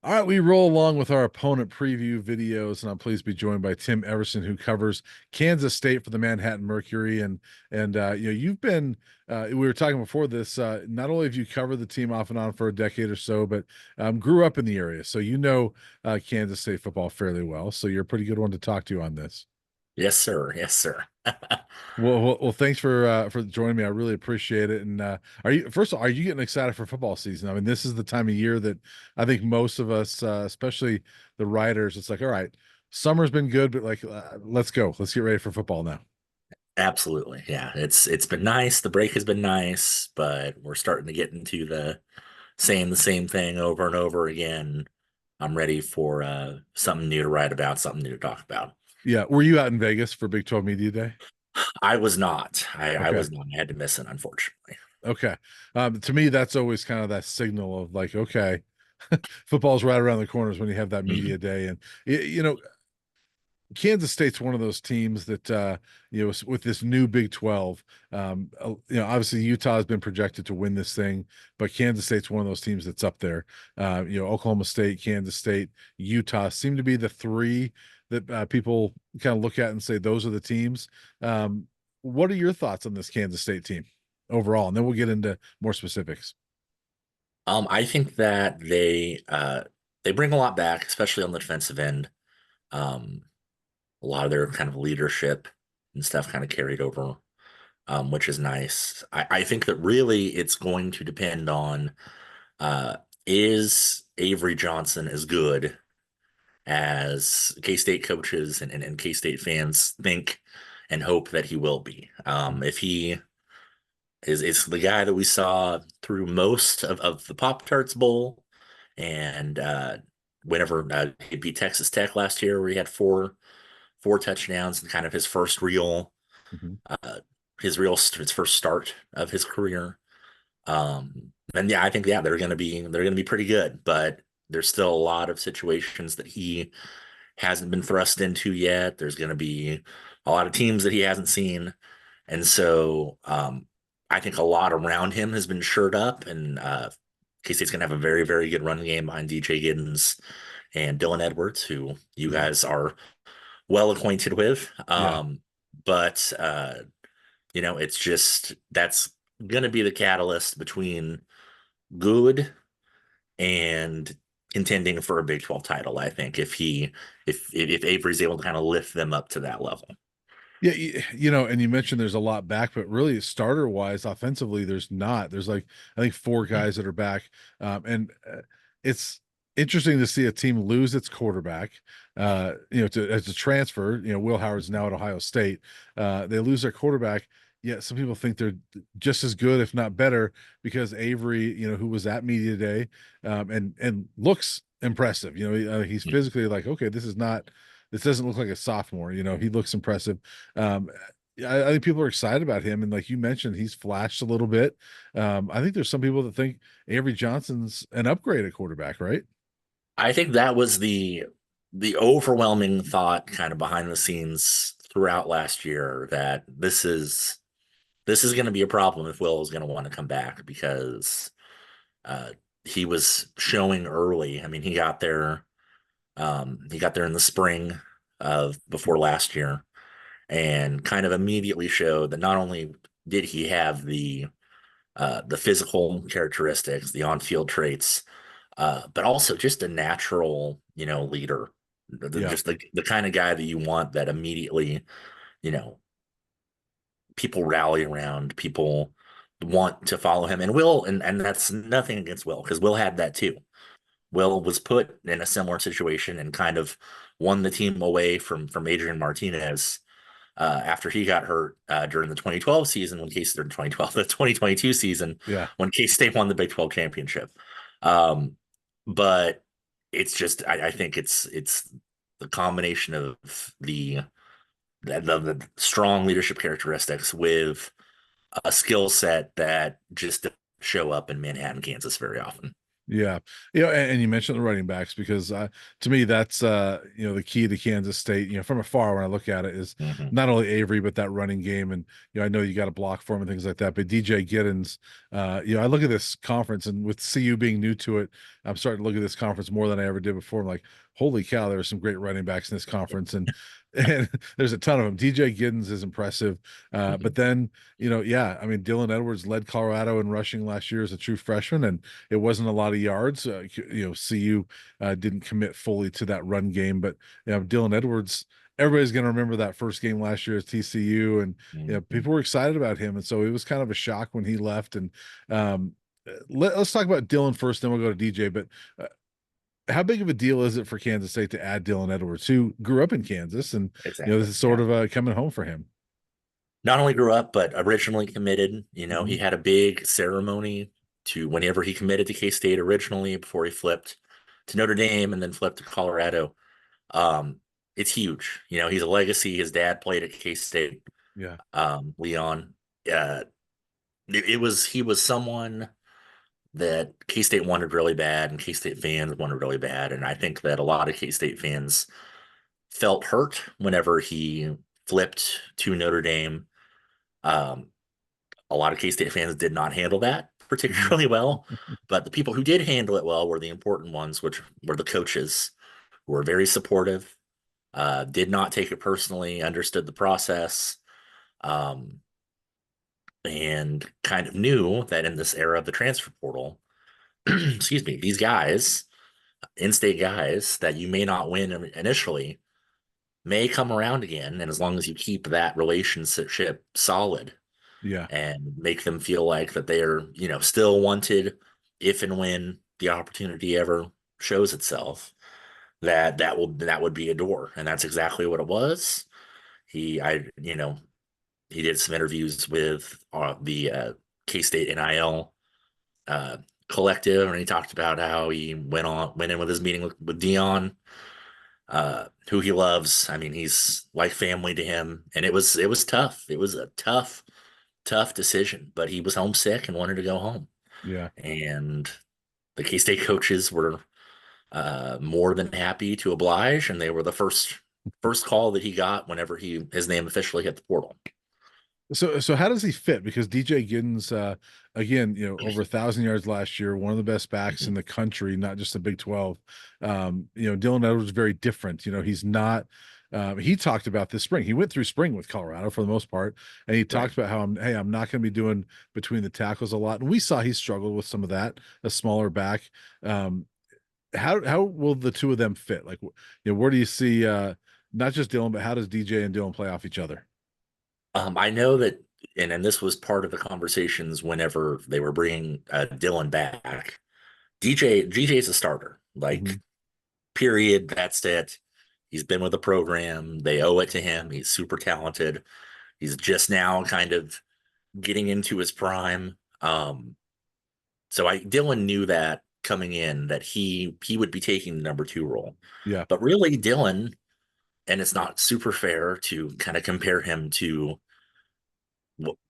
All right, we roll along with our opponent preview videos, and I'm pleased to be joined by Tim Everson, who covers Kansas State for the Manhattan Mercury. And you've been we were talking before this. Not only have you covered the team off and on for a decade or so, but grew up in the area, so you know Kansas State football fairly well. So you're a pretty good one to talk to on this. Yes, sir. Yes, sir. Well, thanks for joining me. I really appreciate it. And are you first of all, are you getting excited for football season? I mean, this is the time of year that I think most of us, especially the writers, it's like, all right, summer's been good, but like, let's go, let's get ready for football now. Absolutely. Yeah. It's been nice. The break has been nice, but we're starting to get into the saying the same thing over and over again. I'm ready for something new to write about, something new to talk about. Yeah, were you out in Vegas for Big 12 Media Day? I was not. I Okay, was not. I had to miss it, unfortunately. okay. To me, that's always kind of that signal of like, okay, football's right around the corners when you have that media Mhm. day, and you know, Kansas State's one of those teams that with this new Big 12, obviously Utah has been projected to win this thing, but Kansas State's one of those teams that's up there. Oklahoma State, Kansas State, Utah seem to be the three that people kind of look at and say those are the teams. What are your thoughts on this Kansas State team overall? And then we'll get into more specifics. I think that they bring a lot back, especially on the defensive end. Um, a lot of their kind of leadership and stuff kind of carried over, which is nice. I think that really it's going to depend on uh, is Avery Johnson as good as K-State coaches and K-State fans think and hope that he will be. If he is the guy that we saw through most of the Pop-Tarts Bowl and whenever he beat Texas Tech last year, where he had four touchdowns and kind of Mhm. uh, his first start of his career. And yeah, I think yeah they're gonna be pretty good, but there's still a lot of situations that he hasn't been thrust into yet. There's gonna be a lot of teams that he hasn't seen, and so I think a lot around him has been shored up, and K-State's gonna have a very very good running game behind DJ Giddens and Dylan Edwards, who you Yeah, guys are well acquainted with. yeah. But it's just that's going to be the catalyst between good and contending for a Big 12 title. I think if Avery's able to kind of lift them up to that level. Yeah, and you mentioned there's a lot back, but really starter wise, offensively, there's not. There's like I think four guys that are back, and it's interesting to see a team lose its quarterback. As a transfer. Will Howard's now at Ohio State. They lose their quarterback. Yet some people think they're just as good, if not better, because Avery, who was at media day, and looks impressive. He's physically like, okay, this doesn't look like a sophomore. He looks impressive. Um, I think people are excited about him, and like you mentioned, he's flashed a little bit. I think there's some people that think Avery Johnson's an upgrade at quarterback, right? I think that was the overwhelming thought kind of behind the scenes throughout last year that this is going to be a problem if Will is going to want to come back because uh, he was showing early. I mean, he got there in the spring of before last year and kind of immediately showed that not only did he have the physical characteristics, the on-field traits, but also just a natural, leader. Yeah, Just the kind of guy that you want that immediately, you know, people rally around, people want to follow him. And Will, and that's nothing against Will, because Will had that too. Will was put in a similar situation and kind of won the team away from Adrian Martinez after he got hurt during the 2012 season when Case or 2012 the 2022 season yeah, when K-State won the Big 12 championship. Um, but it's just I think it's the combination of the strong leadership characteristics with a skill set that just show up in Manhattan, Kansas very often. Yeah. And you mentioned the running backs because to me that's the key to Kansas State, from afar when I look at it is Hmm. not only Avery but that running game. And I know you got to block for him and things like that, but DJ Giddens, I look at this conference, and with CU being new to it, I'm starting to look at this conference more than I ever did before. I'm like, holy cow, there are some great running backs in this conference, and there's a ton of them. DJ Giddens is impressive. But Hmm. then, yeah, I mean, Dylan Edwards led Colorado in rushing last year as a true freshman, and it wasn't a lot of yards. CU didn't commit fully to that run game, but Dylan Edwards, everybody's going to remember that first game last year at TCU, and Hmm. people were excited about him, and so it was kind of a shock when he left. And um, let's talk about Dylan first, then we'll go to DJ. But uh, how big of a deal is it for Kansas State to add Dylan Edwards, who grew up in Kansas, and this Exactly. is sort Yeah. of coming home for him? Not only grew up, but originally committed. He Hmm. had a big ceremony to whenever he committed to K-State originally before he flipped to Notre Dame and then flipped to Colorado. Um, it's huge. He's a legacy. His dad played at K-State, Yeah, Leon. Uh, he was someone that K-State wanted really bad and K-State fans wanted really bad. And I think that a lot of K-State fans felt hurt whenever he flipped to Notre Dame. Um, a lot of K-State fans did not handle that hmm particularly well, but the people who did handle it well were the important ones, which were the coaches, who were very supportive, did not take it personally, understood the process, um, and kind of knew that in this era of the transfer portal, excuse me, these guys, in-state guys that you may not win initially, may come around again, and as long as you keep that relationship solid yeah, and make them feel like that they are, still wanted if and when the opportunity ever shows itself, that would be a door. And that's exactly what it was. He did some interviews with the K-State NIL uh, collective, and he talked about how he went in with his meeting with Dion, who he loves. I mean, he's like family to him, and it was tough. It was a tough decision, but he was homesick and wanted to go home. yeah. And the K-State coaches were more than happy to oblige, and they were the first call that he got whenever his name officially hit the portal. So how does he fit? Because DJ Giddens, again, over 1,000 yards last year, one of the best backs Mhm. in the country, not just the Big 12. Dylan Edwards is very different. He's not. He talked about this spring. He went through spring with Colorado for the most part, and he Right. talked about how I'm not going to be doing between the tackles a lot. And we saw he struggled with some of that, a smaller back. Um, how will the two of them fit? Like, where do you see not just Dylan, but how does DJ and Dylan play off each other? I know that, and this was part of the conversations whenever they were bringing Dylan back. DJ's a starter, Hmm. like period. That's it. He's been with the program. They owe it to him. He's super talented. He's just now kind of getting into his prime. So Dylan knew that coming in that he would be taking the number two role. Yeah. But really, Dylan, and it's not super fair to kind of compare him to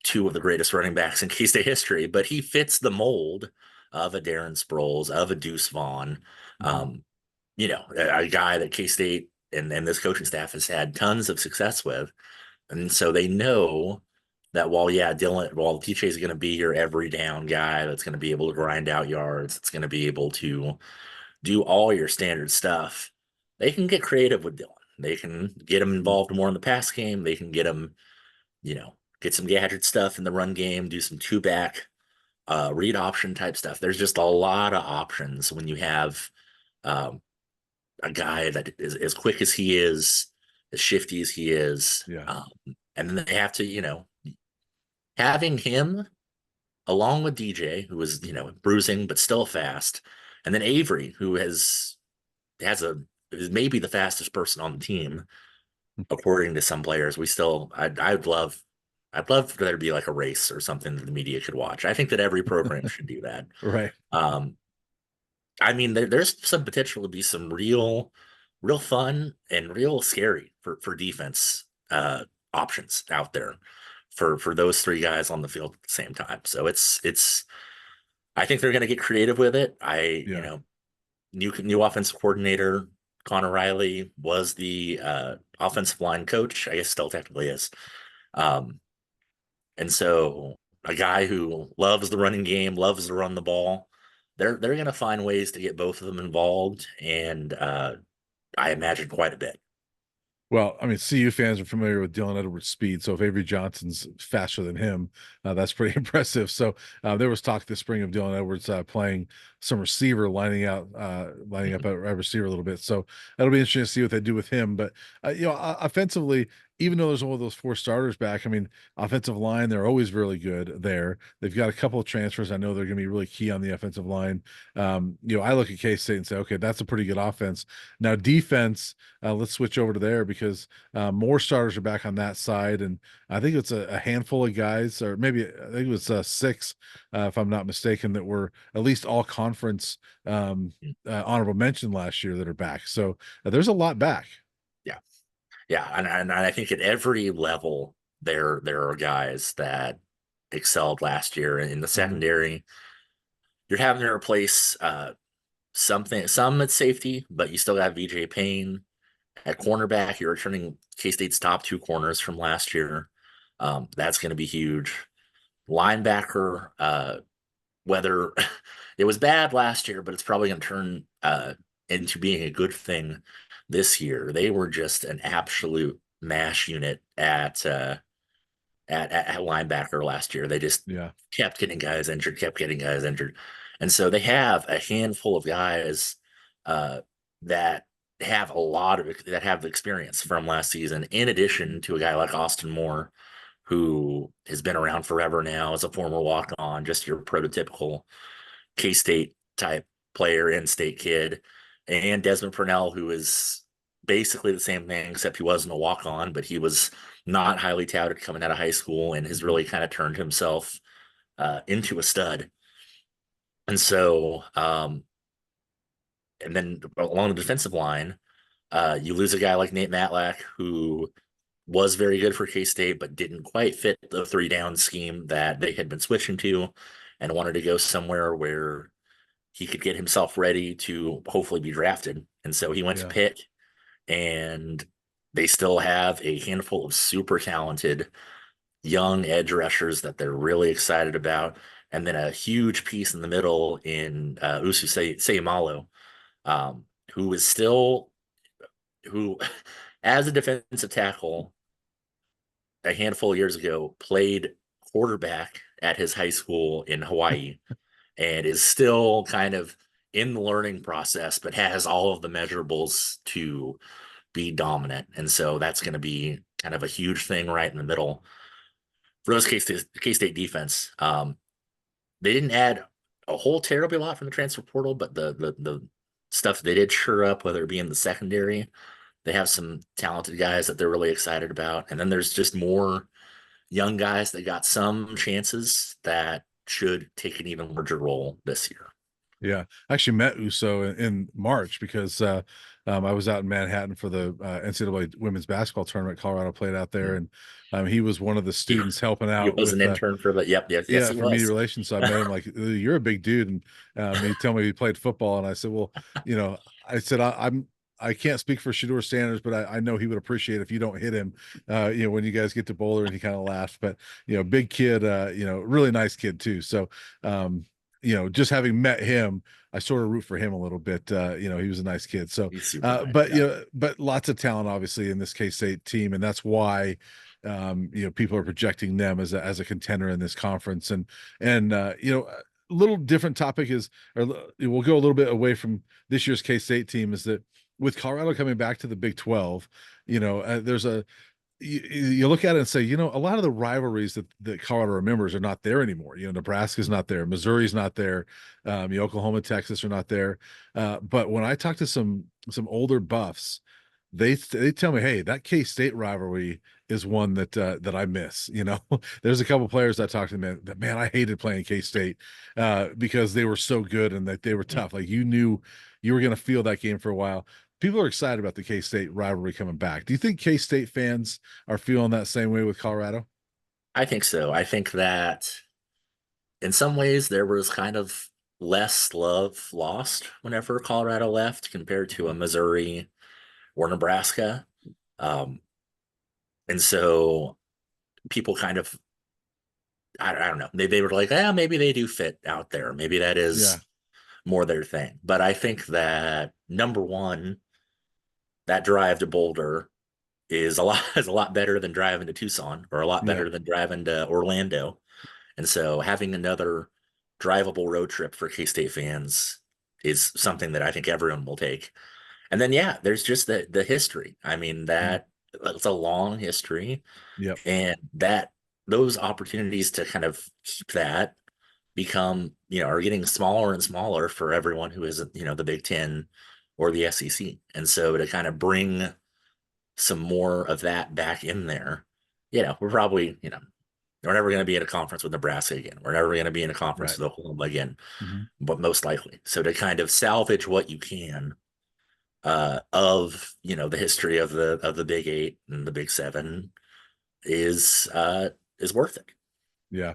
two of the greatest running backs in K-State history, but he fits the mold of a Darren Sproles, of a Deuce Vaughn, Hmm. um, a guy that K-State and this coaching staff has had tons of success with. And so they know that while TJ is going to be your every down guy that's going to be able to grind out yards, it's going to be able to do all your standard stuff, they can get creative with Dylan. They can get him involved more in the pass game. They can get him, get some gadget stuff in the run game, do some two back, read option type stuff. There's just a lot of options when you have um, a guy that is as quick as he is, as shifty as he is. Yeah. And then they have to, having him along with DJ, who is, bruising but still fast, and then Avery, who has is maybe the fastest person on the team, according to some players. I'd love for there to be like a race or something that the media could watch. I think that every program should do that. Right. Um, I mean, there's some potential to be some real fun and real scary for defense options out there for those three guys on the field at the same time. So I think they're going to get creative with it. Yeah. New offensive coordinator Connor Riley was the offensive line coach. I guess still technically is. Um, and so a guy who loves the running game, loves to run the ball. They're going to find ways to get both of them involved, and I imagine quite a bit. Well, I mean, CU fans are familiar with Dylan Edwards' speed, so if Avery Johnson's faster than him, that's pretty impressive. So there was talk this spring of Dylan Edwards playing some receiver, lining up at receiver a little bit. So that'll be interesting to see what they do with him. But offensively, even though there's only those four starters back, I mean, offensive line, they're always really good there. They've got a couple of transfers. I know they're going to be really key on the offensive line. I look at K-State and say, okay, that's a pretty good offense. Now, defense. Let's switch over to there because more starters are back on that side, and I think it's a handful of guys, or maybe I think it was six, if I'm not mistaken, that were at least all conference honorable mention last year that are back. So there's a lot back. Yeah, yeah, and I think at every level there are guys that excelled last year in the Mhm. secondary. You're having to replace some at safety, but you still got VJ Payne at cornerback. You're returning K-State's top two corners from last year. That's going to be huge. Linebacker, whether it was bad last year, but it's probably going to turn into being a good thing this year. They were just an absolute mash unit at linebacker last year. They just Yeah, kept getting guys injured, kept getting guys injured. And so they have a handful of guys uh, that that have experience from last season, in addition to a guy like Austin Moore, who has been around forever now as a former walk-on, just your prototypical K-State type player, in-state kid, and Desmond Purnell, who is basically the same thing, except he wasn't a walk-on, but he was not highly touted coming out of high school and has Mhm. really kind of turned himself into a stud. And so, and then along the defensive line, you lose a guy like Nate Matlack, who was very good for K-State, but didn't quite fit the three down scheme that they had been switching to and wanted to go somewhere where he could get himself ready to hopefully be drafted. And so he went to Yeah, Pitt, and they still have a handful of super talented young edge rushers that they're really excited about. And then a huge piece in the middle in Usu Seumalo, um, who is still, who, as a defensive tackle, a handful of years ago, played quarterback at his high school in Hawaii and is still kind of in the learning process, but has all of the measurables to be dominant. And so that's going to be kind of a huge thing right in the middle for those K-State defense. They didn't add a whole terribly lot from the transfer portal, but the stuff they did sure up, whether it be in the secondary, they have some talented guys that they're really excited about. And then there's just more young guys that got some chances that should take an even larger role this year. yeah. I actually met Uso in March because I was out in Manhattan for the NCAA women's basketball tournament. Colorado played out there, and he was one of the He, students helping he out was an with intern for the, yep, yes, yes, yeah, he for media was. relations. So I met him like, you're a big dude. And he told me he played football. And I said, well, I said, I can't speak for Shador Sanders, but I know he would appreciate if you don't hit him, when you guys get to Boulder. And he kind of laughed, but, big kid, really nice kid too. So, just having met him, I sort of root for him a little bit. He was a nice kid. So, He's super nice. but, Yeah. but lots of talent, obviously, in this K-State team. And that's why, people are projecting them as a contender in this conference. And a little different topic is, or we'll go a little bit away from this year's K-State team, is that with Colorado coming back to the Big 12, there's you look at it and say, a lot of the rivalries that Colorado remembers are not there anymore. Nebraska's not there, Missouri's not there, Oklahoma, Texas are not there. But when I talk to some older buffs, they tell me, hey, that K-State rivalry is one that I miss. There's a couple players I talked to, man, I hated playing K-State because they were so good and that they were tough. Like you knew you were going to feel that game for a while. People are excited about the K-State rivalry coming back. Do you think K-State fans are feeling that same way with Colorado? I think so. I think that in some ways there was kind of less love lost whenever Colorado left compared to a Missouri or Nebraska. Um, and so people kind of, I don't know, they were like, yeah, maybe they do fit out there. Maybe that Yeah. is more their thing. But I think that number one, that drive to Boulder is a lot is a lot better than driving to Tucson or a lot Yeah. better than driving to Orlando. And so having another drivable road trip for K-State fans is something that I think everyone will take. And then yeah, there's just the history. I mean, Mhm. that it's a long history, Yep. and that those opportunities to kind of keep that become, are getting smaller and smaller for everyone who isn't, the Big Ten or the SEC. And so to kind of bring some more of that back in there, we're probably, we're never going to be in a conference with Nebraska again. We're never going to be in a conference Right. with Oklahoma again, Hmm. but most likely. So to kind of salvage what you can of the history of the Big Eight and the Big Seven is worth it. Yeah.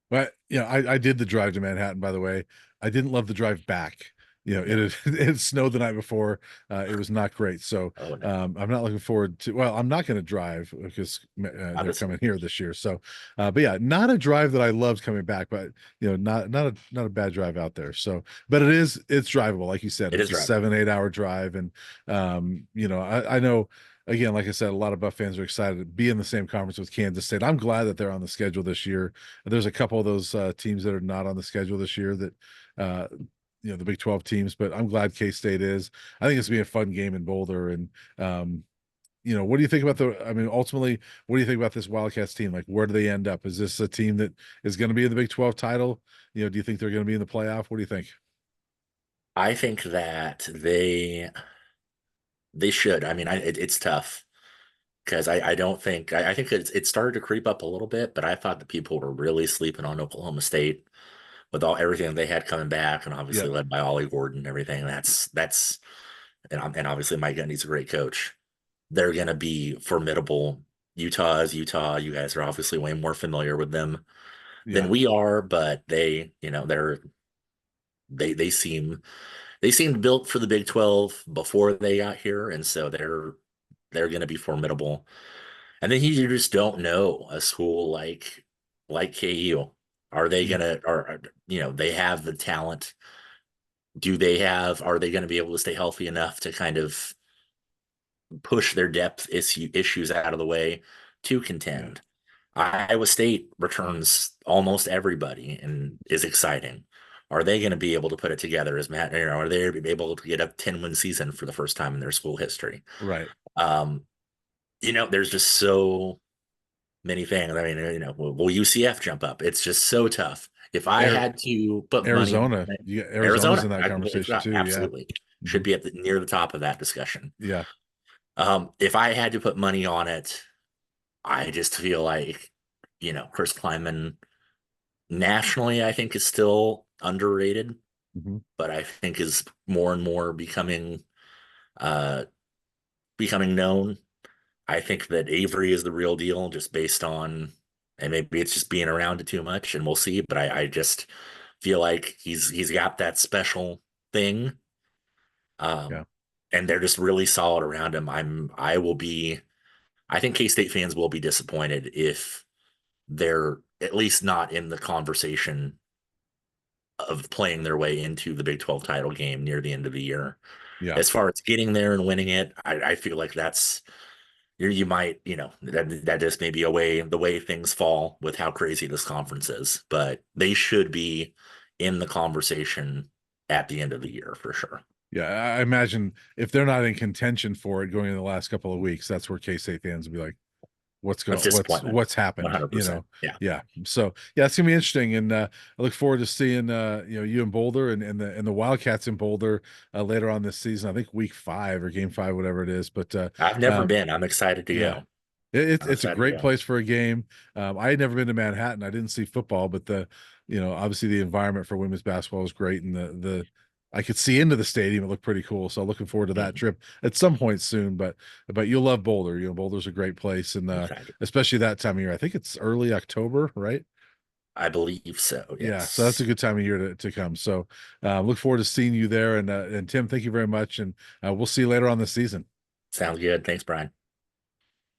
But I did the drive to Manhattan, by the way. I didn't love the drive back. It No, it had snowed the night before. It was not great. So oh no, I'm not looking forward to, well, I'm not going to drive because they're obviously coming here this year. So, but yeah, not a drive that I loved coming back, but not a bad drive out there. So, but it's drivable. Like you said, it it's is a drivable. 7-8 hour drive. And, I know, again, like I said, a lot of Buff fans are excited to be in the same conference with Kansas State. I'm glad that they're on the schedule this year. There's a couple of those teams that are not on the schedule this year that uh, the Big 12 teams, but I'm glad K-State is. I think it's gonna be a fun game in Boulder. And um, what do you think about I mean, ultimately, what do you think about this Wildcats team? Like, where do they end up? Is this a team that is going to be in the Big 12 title? Do you think they're going to be in the playoff? What do you think? I think that they should. I mean, it's tough because I don't think I think it started to creep up a little bit, but I thought that people were really sleeping on Oklahoma State with all everything they had coming back, and obviously Yep. led by Ollie Gordon and everything. That's and obviously Mike Gundy's a great coach. They're going to be formidable. Utah is Utah. You guys are obviously way more familiar with them than Yeah. we are, but they seemed built for the Big 12 before they got here, and so they're going to be formidable. And then you just don't know a school like KU. Are they Mm. gonna they have the talent? Are they gonna be able to stay healthy enough to kind of push their issues out of the way to Yeah. contend? Iowa State returns almost everybody and is exciting. Are they going to be able to put it together as Matt? Are they able to get a 10-win season for the first time in their school history? Right. Um, there's just so many things. I mean, will UCF jump up? It's just so tough. If I Air had to put money on Arizona. it, Arizona's in Arizona, that I completely conversation forgot. too. Yeah. Absolutely. Hmm. Should be near the top of that discussion. Yeah. If I had to put money on it, I just feel like, Chris Kleiman nationally, I think is still underrated, Hmm. but I think is more and more uh, becoming known. I think that Avery is the real deal, just based on, and maybe it's just being around it too much, and we'll see. But I just feel like he's got that special thing, Yeah. um, and they're just really solid around him. I will be. I think K-State fans will be disappointed if they're at least not in the conversation of playing their way into the Big 12 title game near the end of the year. Yeah. As far as getting there and winning it, I feel like that's you might, that just may be the way things fall with how crazy this conference is, but they should be in the conversation at the end of the year for sure. Yeah, I imagine if they're not in contention for it going in the last couple of weeks, that's where K-State fans will be like, That's what's disappointment. what's happened, 100%. Yeah. Yeah. So yeah, it's gonna be interesting. And I look forward to seeing you in Boulder, and the Wildcats in Boulder later on this season. I think week 5 or game 5, whatever it is. But I've never um, been. I'm excited to yeah, go. it's I'm it's a excited to great go. place for a game. I had never been to Manhattan. I didn't see football, but obviously the environment for women's basketball is great, and the I could see into the stadium. It looked pretty cool. So looking forward to that Mhm. trip at some point soon. But you'll love Boulder. Boulder's a great place, and I'm excited. especially that time of year. I think it's early October, right? I believe so. Yeah, so that's a Yes. good time of year to come. So look forward to seeing you there. And Tim, thank you very much. And we'll see you later on this season. Sounds good. Thanks, Brian.